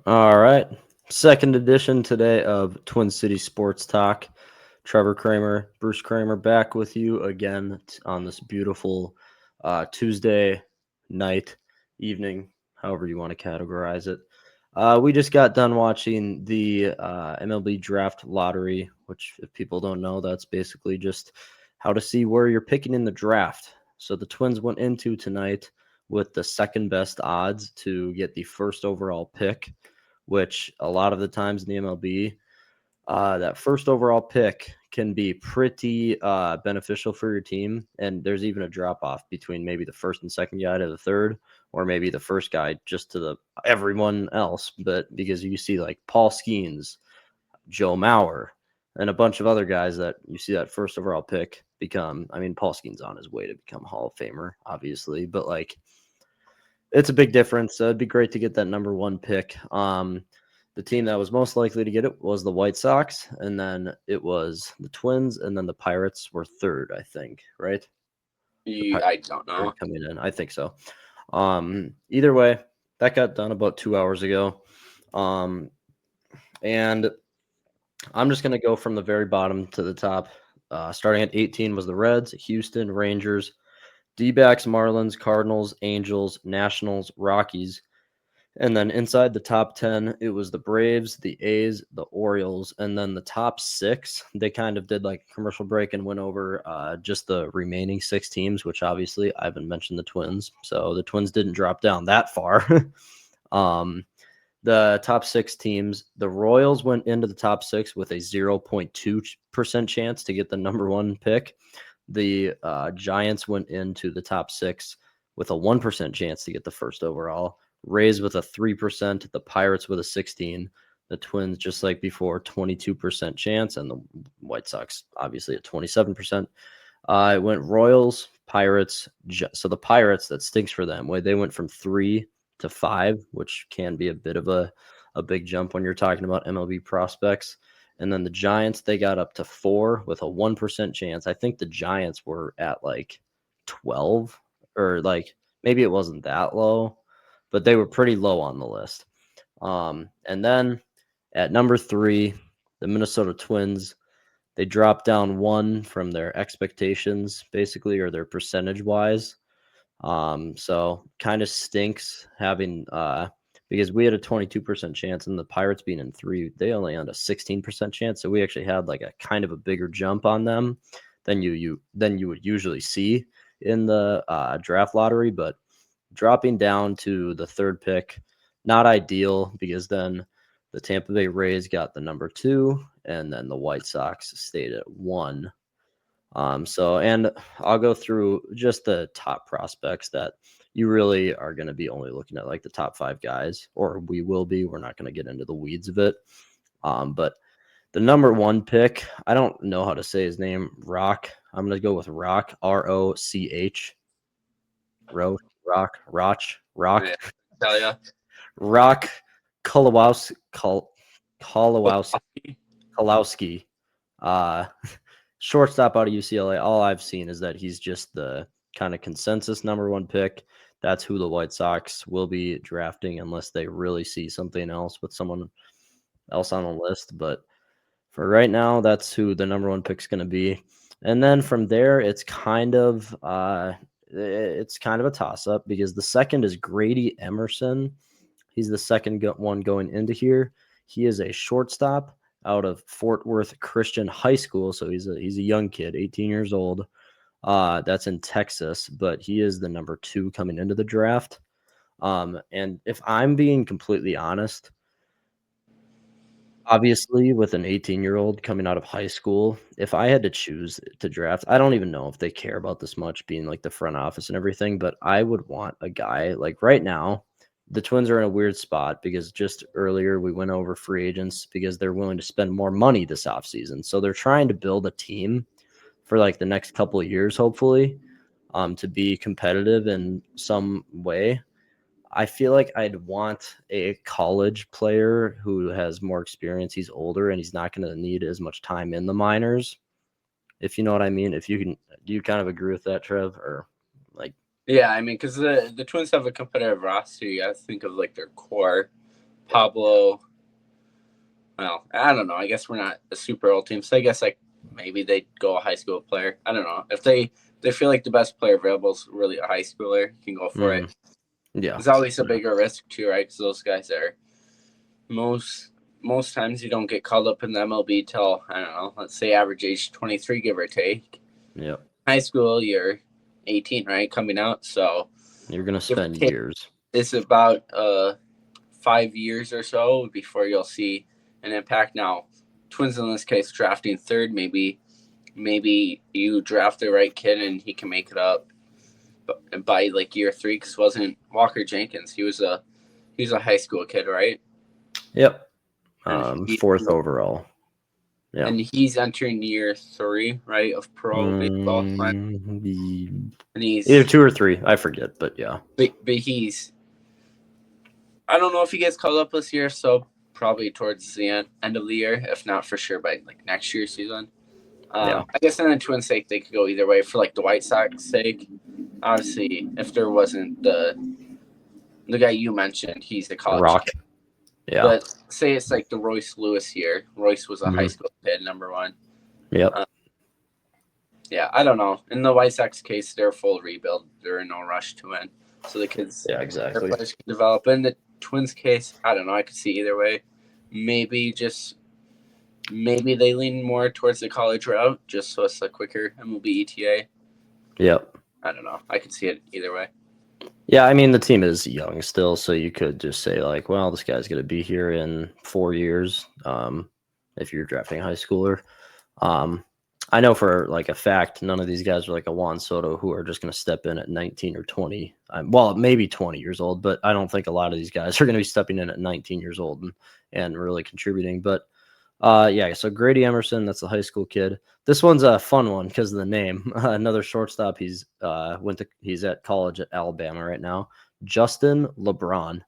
All right. Second edition today of Twin City Sports Talk. Trevor Kramer, Bruce Kramer back with you again on this beautiful Tuesday night, evening, however you want to categorize it. We just got done watching the MLB draft lottery, which, if people don't know, that's basically just how to see where you're picking in the draft. So the Twins went into tonight with the second best odds to get the first overall pick, which a lot of the times in the MLB, that first overall pick can be pretty beneficial for your team. And there's even a drop off between maybe the first and second guy to the third, or maybe the first guy just to the everyone else. But because you see like Paul Skeens, Joe Mauer, and a bunch of other guys that you see that first overall pick become. I mean, Paul Skeens on his way to become Hall of Famer, obviously, but like it's a big difference. So it'd be great to get that number one pick. The team that was most likely to get it was the White Sox, and then it was the Twins, and then the Pirates were third, I think, right? The Pirates I don't third know. coming in, I think so. Either way, that got done about 2 hours ago. And I'm just going to go from the very bottom to the top. Starting at 18 was the Reds, Houston, Rangers, D-backs, Marlins, Cardinals, Angels, Nationals, Rockies. And then inside the top 10, it was the Braves, the A's, the Orioles, and then the top six. They kind of did like a commercial break and went over just the remaining six teams, which obviously I haven't mentioned the Twins. So the Twins didn't drop down that far. The top six teams, the Royals went into the top six with a 0.2% chance to get the number one pick. The Giants went into the top six with a 1% chance to get the first overall. Rays with a 3%, the Pirates with a 16, the Twins just like before 22% chance, and the White Sox obviously at 27%. It went Royals, Pirates. So the Pirates, that stinks for them. They went from 3 to 5, which can be a bit of a big jump when you're talking about MLB prospects. And then the Giants, they got up to 4 with a 1% chance. I think the Giants were at like 12, or like maybe it wasn't that low, but they were pretty low on the list. And then at number 3, the Minnesota Twins, they dropped down 1 from their expectations, basically, or their percentage wise. So kind of stinks having because we had a 22% chance, and the Pirates being in 3, they only had a 16% chance. So we actually had like a kind of a bigger jump on them than you would usually see in the draft lottery. But dropping down to the third pick, not ideal, because then the Tampa Bay Rays got the number 2, and then the White Sox stayed at 1. And I'll go through just the top prospects that you really are going to be only looking at, like the top 5 guys, or we will be. We're not going to get into the weeds of it. But the number 1 pick, I don't know how to say his name. Rock. I'm going to go with Rock. Roch. Rock. Yeah, tell ya. Rock Kolowowski. Kolowski. Uh, Shortstop out of UCLA. All I've seen is that he's just the kind of consensus number 1 pick. That's who the White Sox will be drafting unless they really see something else with someone else on the list. But for right now, that's who the number 1 pick is going to be. And then from there, it's kind of a toss up, because the second is Grady Emerson. He's the second one going into here. He is a shortstop out of Fort Worth Christian High School. So he's a young kid, 18 years old. That's in Texas, but he is the number 2 coming into the draft. And if I'm being completely honest, obviously with an 18-year-old coming out of high school, if I had to choose to draft, I don't even know if they care about this much, being like the front office and everything, but I would want a guy like right now. The Twins are in a weird spot because just earlier we went over free agents because they're willing to spend more money this offseason. So they're trying to build a team for like the next couple of years, hopefully, to be competitive in some way. I feel like I'd want a college player who has more experience. He's older and he's not going to need as much time in the minors, if you know what I mean. If you can, do you kind of agree with that, Trev? Or Yeah, I mean, because the Twins have a competitive roster. You got to think of like their core Pablo. Well, I don't know. I guess we're not a super old team, so I guess like maybe they'd go a high school player. I don't know if they feel like the best player available is really a high schooler. You can go for it. Yeah, It's always a bigger risk too, right? Because those guys are most times you don't get called up in the MLB till I don't know. Let's say average age 23, give or take. yeah. High school, you're 18, right? Coming out, so You're gonna spend years. It's about 5 years or so before you'll see an impact. Now, Twins in this case drafting third, maybe you draft the right kid and he can make it up by like year 3. Because wasn't Walker Jenkins? He was a high school kid, right? Yep. And Fourth overall. Yeah. And he's entering year 3, right, of pro baseball. And he's either 2 or 3, I forget, but yeah. But he's, I don't know if he gets called up this year, so probably towards the end of the year, if not for sure by like next year's season. Yeah. I guess in the Twins' sake, they could go either way. For like the White Sox sake, obviously, if there wasn't the guy you mentioned, he's the college Rock. kid. Yeah. But say it's like the Royce Lewis year. Royce was a high school kid, number 1. Yep. Yeah, I don't know. In the White Sox case, they're full rebuild. They're in no rush to win, so the kids, Yeah, exactly. their players can develop. In the Twins' case, I don't know. I could see either way. Maybe they lean more towards the college route, just so it's a quicker MLB ETA. Yep. I don't know. I could see it either way. Yeah, I mean the team is young still, so you could just say like, well, this guy's gonna be here in 4 years. If you're drafting a high schooler. I know for like a fact, none of these guys are like a Juan Soto who are just going to step in at 19 or 20. Well, maybe 20 years old, but I don't think a lot of these guys are going to be stepping in at 19 years old and really contributing. But yeah, so Grady Emerson, that's the high school kid. This one's a fun one because of the name. Another shortstop. He's at college at Alabama right now. Justin LeBron.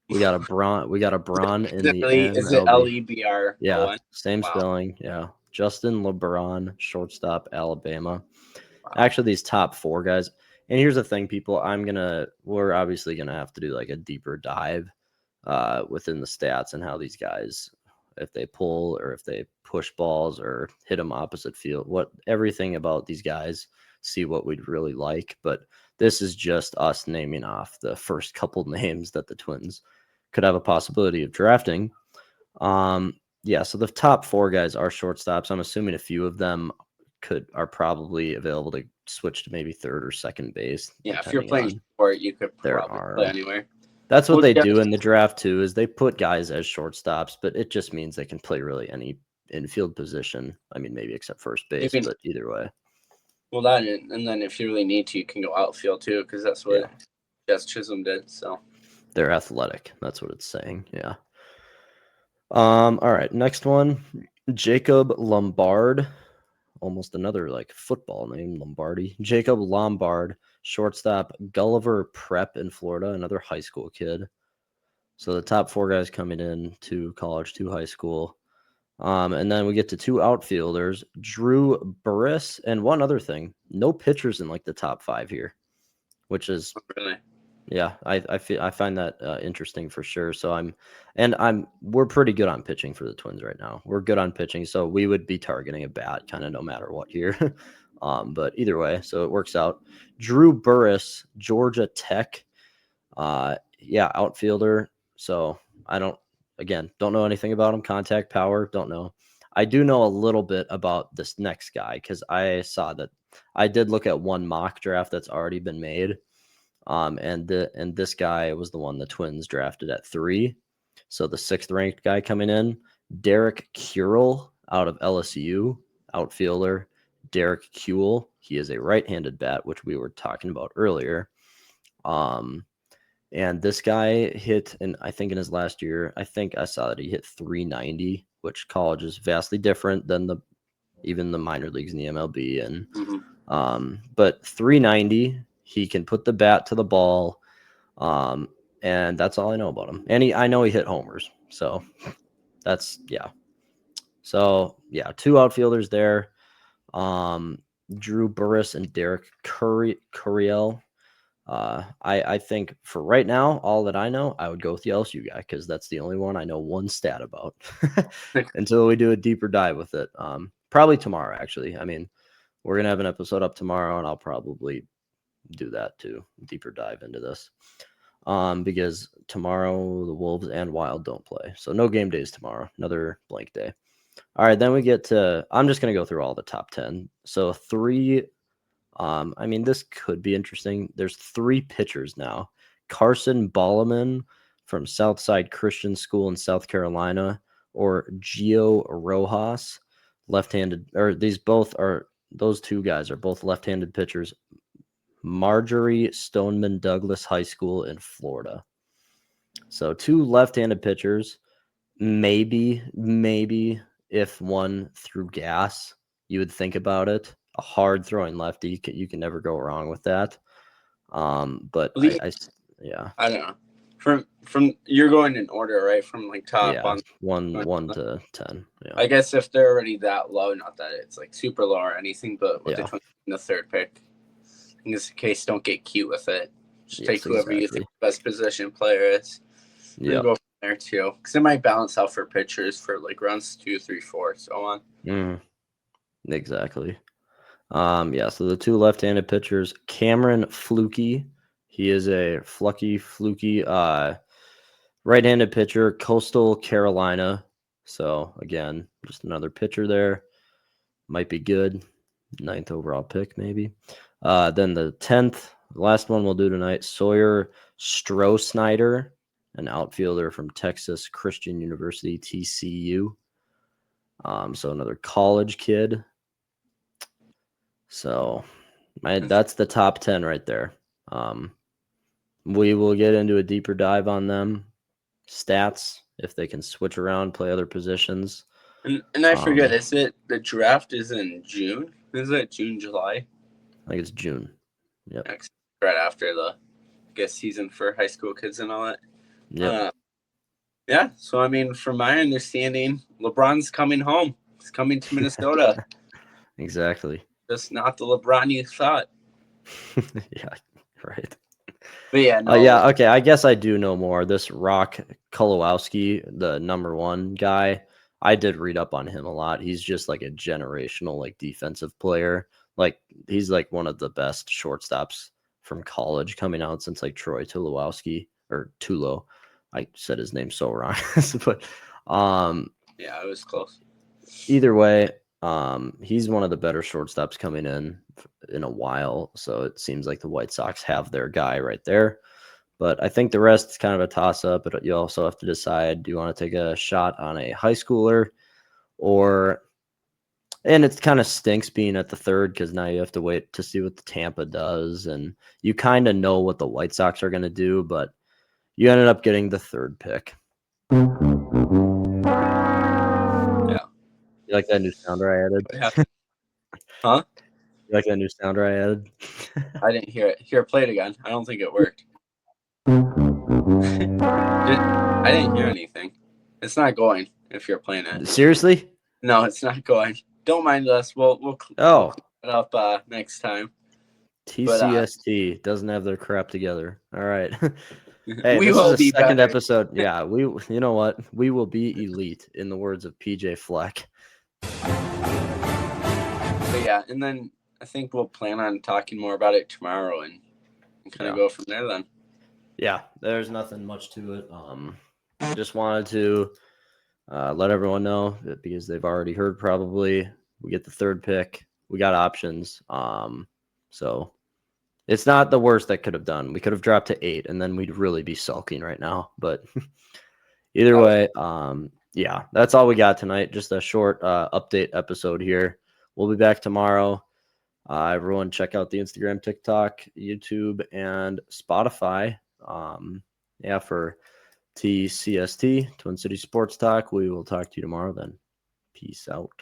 We got a Bron in the MLB. Is it LEBR? Yeah, same spelling. Yeah. Justin LeBron, shortstop, Alabama. Wow. Actually, these top 4 guys. And here's the thing, people. We're obviously gonna have to do like a deeper dive within the stats and how these guys, if they pull or if they push balls or hit them opposite field, everything about these guys, see what we'd really like. But this is just us naming off the first couple names that the Twins could have a possibility of drafting. Yeah, so the top 4 guys are shortstops. I'm assuming a few of them are probably available to switch to maybe third or second base. Yeah, if you're playing sport, you could probably play anywhere. That's what they do in the draft too, is they put guys as shortstops, but it just means they can play really any infield position. I mean, maybe except first base, but either way. Well, and then if you really need to, you can go outfield too, because that's what Jess Chisholm did. So they're athletic. That's what it's saying. Yeah. All right, next one, Jacob Lombard, almost another like football name, Lombardi. Jacob Lombard, shortstop, Gulliver Prep in Florida, another high school kid. So the top 4 guys coming in to college, to high school. And then we get to 2 outfielders, Drew Burress, and one other thing, no pitchers in like the top 5 here, which is really. Yeah, I find that interesting for sure. So we're pretty good on pitching for the Twins right now. We're good on pitching, so we would be targeting a bat kind of no matter what here. But either way, so it works out. Drew Burress, Georgia Tech, outfielder. So I don't know anything about him. Contact power, don't know. I do know a little bit about this next guy because I saw that I did look at one mock draft that's already been made. And this guy was the one the Twins drafted at 3. So the 6th ranked guy coming in, Derek Curel out of LSU, outfielder. Derek Kuehl. He is a right-handed bat, which we were talking about earlier. And this guy hit, I think in his last year, I think I saw that he hit 390, which college is vastly different than even the minor leagues in the MLB. And but 390. He can put the bat to the ball, and that's all I know about him. And I know he hit homers, so that's So 2 outfielders there, Drew Burress and Derek Curiel. I think for right now, all that I know, I would go with the LSU guy because that's the only one I know one stat about until we do a deeper dive with it. Probably tomorrow, actually. I mean, we're gonna have an episode up tomorrow, and I'll probably do that too, deeper dive into this. Because tomorrow the Wolves and Wild don't play, so no game days tomorrow. Another blank day. All right, then we get to. I'm just gonna go through all the top 10. So 3. I mean, this could be interesting. There's 3 pitchers now. Carson Balliman from Southside Christian School in South Carolina, or Gio Rojas, left-handed. Or those 2 guys are both left-handed pitchers. Marjorie Stoneman Douglas High School in Florida. So 2 left-handed pitchers. Maybe if one threw gas, you would think about it. A hard throwing lefty, you can never go wrong with that. But yeah. I don't know. From you're going in order, right? From like top Yeah, on 1 to 10. Yeah. I guess if they're already that low, not that it's like super low or anything, but with Yeah. the 3rd pick, in this case, don't get cute with it. Just take whoever you think the best position player is. Yeah. Go from there too, because it might balance out for pitchers for like rounds 2, 3, 4, so on. Exactly. Yeah. So the 2 left-handed pitchers, Cameron Fluky. He is a fluky, right-handed pitcher, Coastal Carolina. So again, just another pitcher there. Might be good. 9th overall pick, maybe. Then the 10th, last one we'll do tonight, Sawyer Stroh-Snyder, an outfielder from Texas Christian University, TCU. So another college kid. So that's the top 10 right there. We will get into a deeper dive on them. Stats, if they can switch around, play other positions. And I forget, is it the draft is in June? Is it June, July? I think it's June. Yep. Right after the, I guess, season for high school kids and all that. Yep. Yeah. So, I mean, from my understanding, LeBron's coming home. He's coming to Minnesota. Exactly. Just not the LeBron you thought. Yeah, right. But yeah, no. Yeah, okay. I guess I do know more. This Rock Kolowski, the number 1 guy, I did read up on him a lot. He's just like a generational like defensive player. Like he's like one of the best shortstops from college coming out since like Troy Tulowitzki or Tulo. I said his name so wrong. But yeah, it was close. Either way, he's one of the better shortstops coming in a while. So it seems like the White Sox have their guy right there. But I think the rest is kind of a toss-up. But you also have to decide, do you want to take a shot on a high schooler and it kind of stinks being at the 3rd because now you have to wait to see what the Tampa does. And you kind of know what the White Sox are going to do, but you ended up getting the 3rd pick. Yeah. You like that new sounder I added? Huh? You like that new sounder I added? I didn't hear it. Here, play it again. I don't think it worked. I didn't hear anything. It's not going if you're playing it. Seriously? No, it's not going. Don't mind us. We'll clean it up next time. TCST doesn't have their crap together. All right. Hey, we this will is the be 2nd better. episode. Yeah, you know what? We will be elite, in the words of PJ Fleck. But yeah, and then I think we'll plan on talking more about it tomorrow and kind of go from there then. Yeah, there's nothing much to it. Just wanted to let everyone know that because they've already heard probably, we get the 3rd pick. We got options. So it's not the worst that could have done. We could have dropped to 8 and then we'd really be sulking right now. But either way, yeah, that's all we got tonight. Just a short update episode here. We'll be back tomorrow. Everyone check out the Instagram, TikTok, YouTube, and Spotify. For TCST, Twin City Sports Talk. We will talk to you tomorrow then. Peace out.